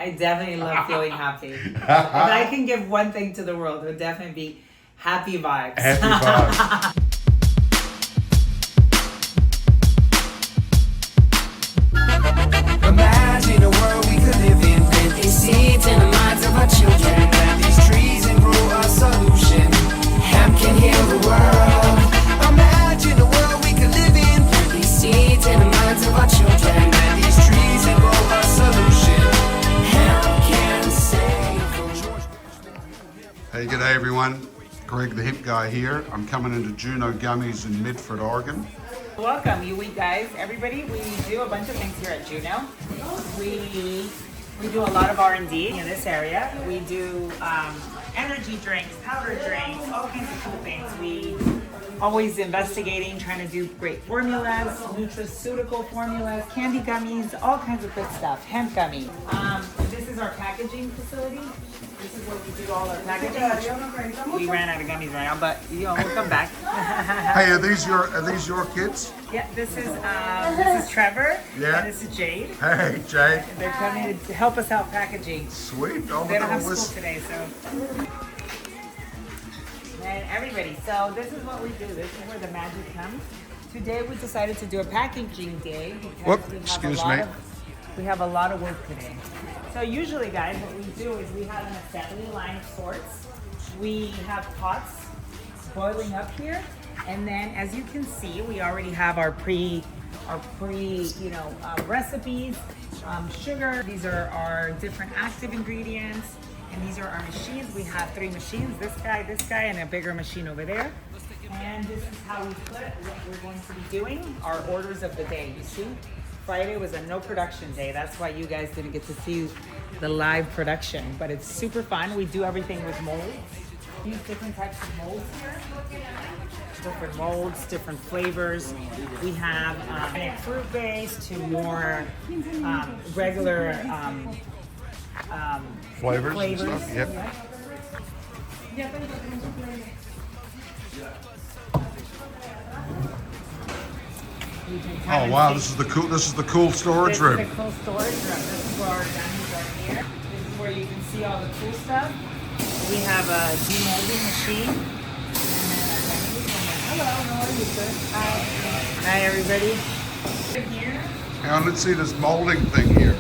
I definitely love feeling happy. If I can give one thing to the world, it would definitely be happy vibes. Happy vibes. Imagine a world we could live in. Plant these seeds in the minds of our children. Plant these trees and grow a solution. Hemp can heal the world. Imagine a world we could live in. Plant these seeds in the minds of our children. Plant these trees and grow a solution. Hemp can save. Hey, g'day everyone. Greg the Hemp Guy here. I'm coming into Junno Gummies in Medford, Oregon. Welcome, you guys, everybody. We do a bunch of things here at Junno. We do a lot of R&D in this area. We do energy drinks, powder drinks, all kinds of cool things. We always investigating, trying to do great formulas, nutraceutical formulas, candy gummies, all kinds of good stuff. Hemp gummy. This is our packaging facility. This is where we do all our packaging. We ran out of gummies right now, but we'll come back. Hey, are these your kids? Yeah, this is Trevor. Yeah. And this is Jade. Hey, Jade. They're coming to help us out packaging. Sweet. Oh, They don't have all school today, so. And everybody, so this is what we do. This is where the magic comes. Today we decided to do a packaging day because we have a lot of work today. So usually, guys, what we do is we have an assembly line of sorts. We have pots boiling up here, and then as you can see, we already have our pre recipes, sugar. These are our different active ingredients, and these are our machines. We have 3 machines: this guy, and a bigger machine over there. And this is how we put what we're going to be doing. Our orders of the day. You see, Friday was a no production day. That's why you guys didn't get to see the live production, but it's super fun. We do everything with molds. Use different types of molds here. Different molds, different flavors. We have fruit based to more regular Flavors and stuff. Yep. Oh wow, this is the cool storage room. This is the cool storage room. This is where our gummies are here. This is where you can see all the cool stuff. We have a demolding machine. Hello, how are you, sir? Hi. Hi, everybody. Here. Now let's see this molding thing here.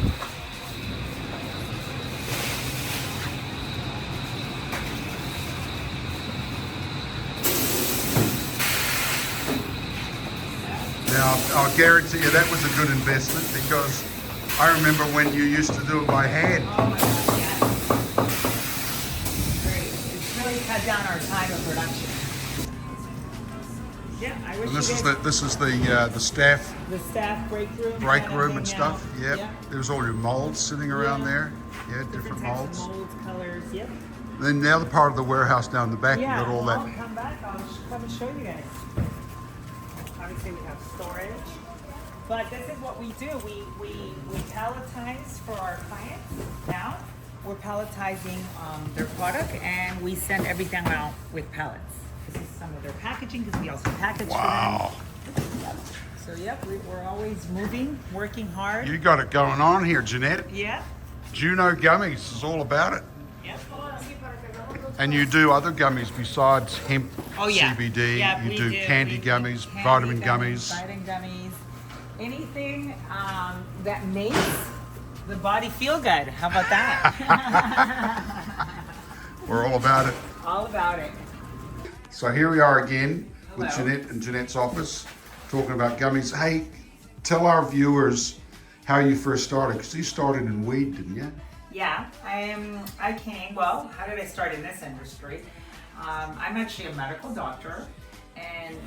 Now, I'll guarantee you that was a good investment because I remember when you used to do it by hand. Oh my God, yeah. Great. It's really cut down our time of production. Yeah, I wish And this you is guys, the staff the staff break room. break kind of room thing, and yeah. stuff. Yep. Yeah. There's all your molds sitting around Yeah. there. Yeah, different types molds. of molds, colors, yep. Then the other part of the warehouse down the back, Yeah, you got all I'll that. come back. I'll come and show you guys. Obviously, we have storage. But this is what we do. We palletize for our clients now. We're palletizing their product, and we send everything out with pallets. This is some of their packaging because we also package Wow. for them. Yep. So, yep, we're always moving, working hard. You got it going on here, Jeanette. Yep. Junno Gummies is all about it. Yep. And you do other gummies besides hemp, Oh, yeah. CBD. Yeah, you we do candy gummies, candy vitamin gummies. Vitamin gummies. Anything that makes the body feel good. How about that? We're all about it. All about it. So here we are again with Hello. Jeanette in Jeanette's office talking about gummies. Hey, tell our viewers how you first started, because you started in weed, didn't you? Yeah, well, how did I start in this industry? I'm actually a medical doctor, and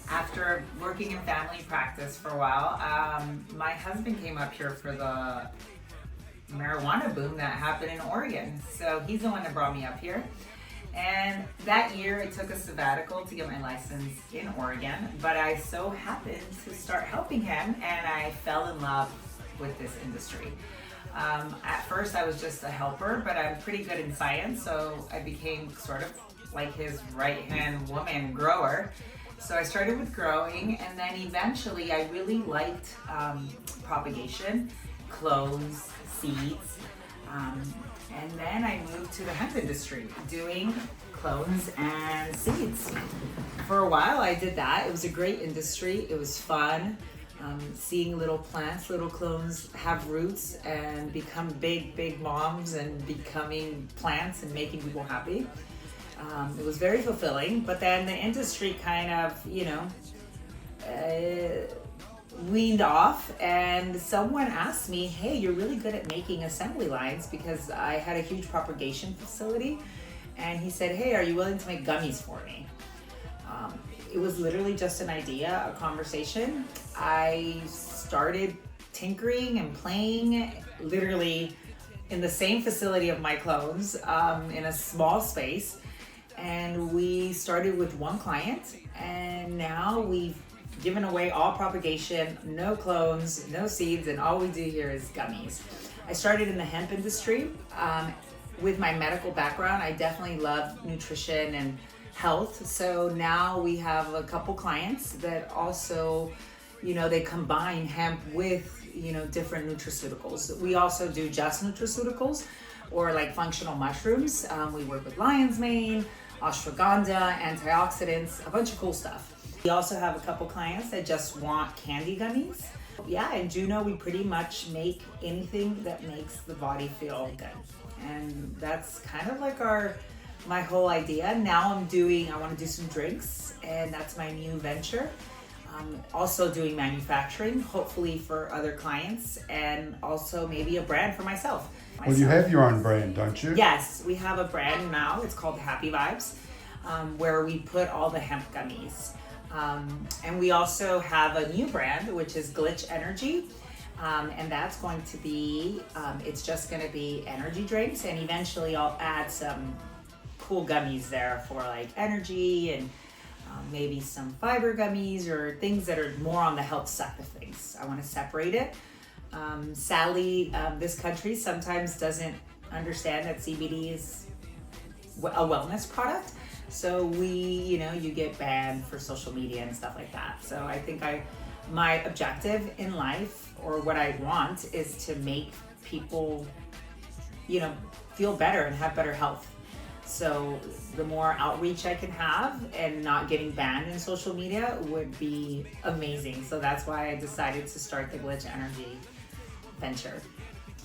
after working in family practice for a while, my husband came up here for the marijuana boom that happened in Oregon. So he's the one that brought me up here. And that year I took a sabbatical to get my license in Oregon, but I so happened to start helping him, and I fell in love with this industry. At first I was just a helper, but I'm pretty good in science, so I became sort of like his right-hand woman grower. So I started with growing, and then eventually I really liked propagation, clones, seeds. And then I moved to the hemp industry, doing clones and seeds. For a while I did that. It was a great industry. It was fun. Seeing little plants, little clones have roots and become big moms and becoming plants and making people happy. It was very fulfilling, but then the industry kind of, weaned off, and someone asked me, hey, you're really good at making assembly lines, because I had a huge propagation facility, and he said, hey, are you willing to make gummies for me? It was literally just an idea, a conversation. I started tinkering and playing literally in the same facility of my clones, in a small space, and we started with one client, and now we've given away all propagation, no clones, no seeds, and all we do here is gummies. I started in the hemp industry. With my medical background, I definitely love nutrition and health. So now we have a couple clients that also, they combine hemp with, different nutraceuticals. We also do just nutraceuticals, or like functional mushrooms. We work with lion's mane, ashwagandha, antioxidants, a bunch of cool stuff. We also have a couple clients that just want candy gummies. Yeah, in Junno, we pretty much make anything that makes the body feel good. And that's kind of like my whole idea. Now I want to do some drinks, and that's my new venture. Also doing manufacturing, hopefully for other clients, and also maybe a brand for myself. Well, you have your own brand, don't you? Yes, we have a brand now. It's called Happy Vibes, where we put all the hemp gummies. And we also have a new brand, which is Glitch Energy. And that's going to be, it's just going to be energy drinks. And eventually I'll add some cool gummies there for like energy, and maybe some fiber gummies or things that are more on the health side of things. I want to separate it. Sadly, this country sometimes doesn't understand that CBD is a wellness product. So you get banned for social media and stuff like that. So I think my objective in life, or what I want, is to make people, feel better and have better health. So the more outreach I can have and not getting banned in social media would be amazing. So that's why I decided to start the Glitch Energy venture.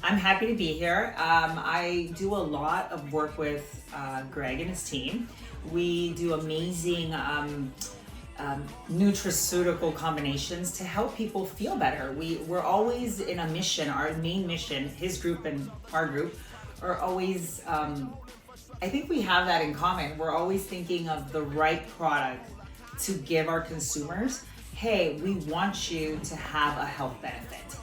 I'm happy to be here. I do a lot of work with Greg and his team. We do amazing nutraceutical combinations to help people feel better. We're always in a mission. Our main mission, his group and our group, are always, I think we have that in common. We're always thinking of the right product to give our consumers. Hey, we want you to have a health benefit.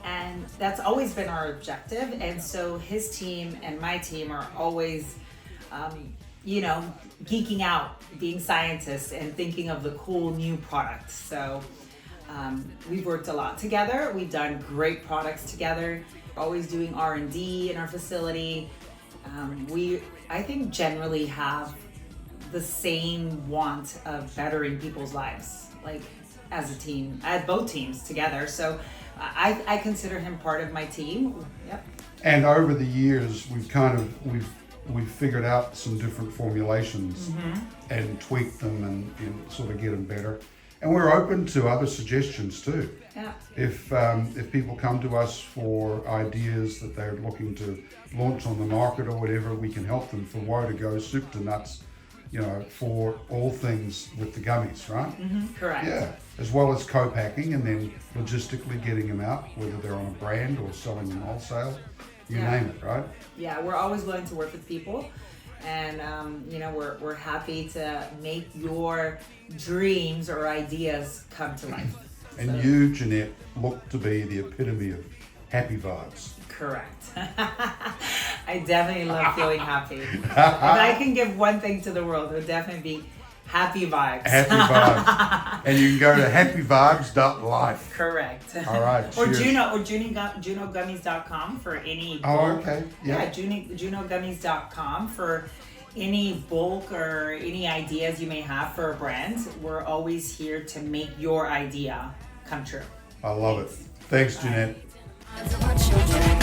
And that's always been our objective. And so his team and my team are always, geeking out, being scientists and thinking of the cool new products. So we've worked a lot together. We've done great products together, always doing R&D in our facility. I think generally have the same want of bettering people's lives, like as a team, as both teams together. So I consider him part of my team. Yep. And over the years, we've figured out some different formulations and tweaked them and sort of get them better. And we're open to other suggestions too. Yeah. If people come to us for ideas that they're looking to launch on the market or whatever, we can help them from woe to go, soup to nuts, for all things with the gummies, right? Correct. Yeah, as well as co-packing and then logistically getting them out, whether they're on a brand or selling them wholesale, you name it, right? Yeah, we're always willing to work with people, and we're happy to make your dreams or ideas come to life. And you, Jeanette, look to be the epitome of happy vibes. Correct. I definitely love feeling happy. If I can give one thing to the world, it would definitely be happy vibes. Happy vibes. And you can go to happyvibes.life. Correct. All right. Or cheers. JunnoGummies.com for any bulk. Oh, okay. Yeah. JunnoGummies.com for any bulk or any ideas you may have for a brand. We're always here to make your idea come true. I love it. Thanks, Jeanette. Minds of our children.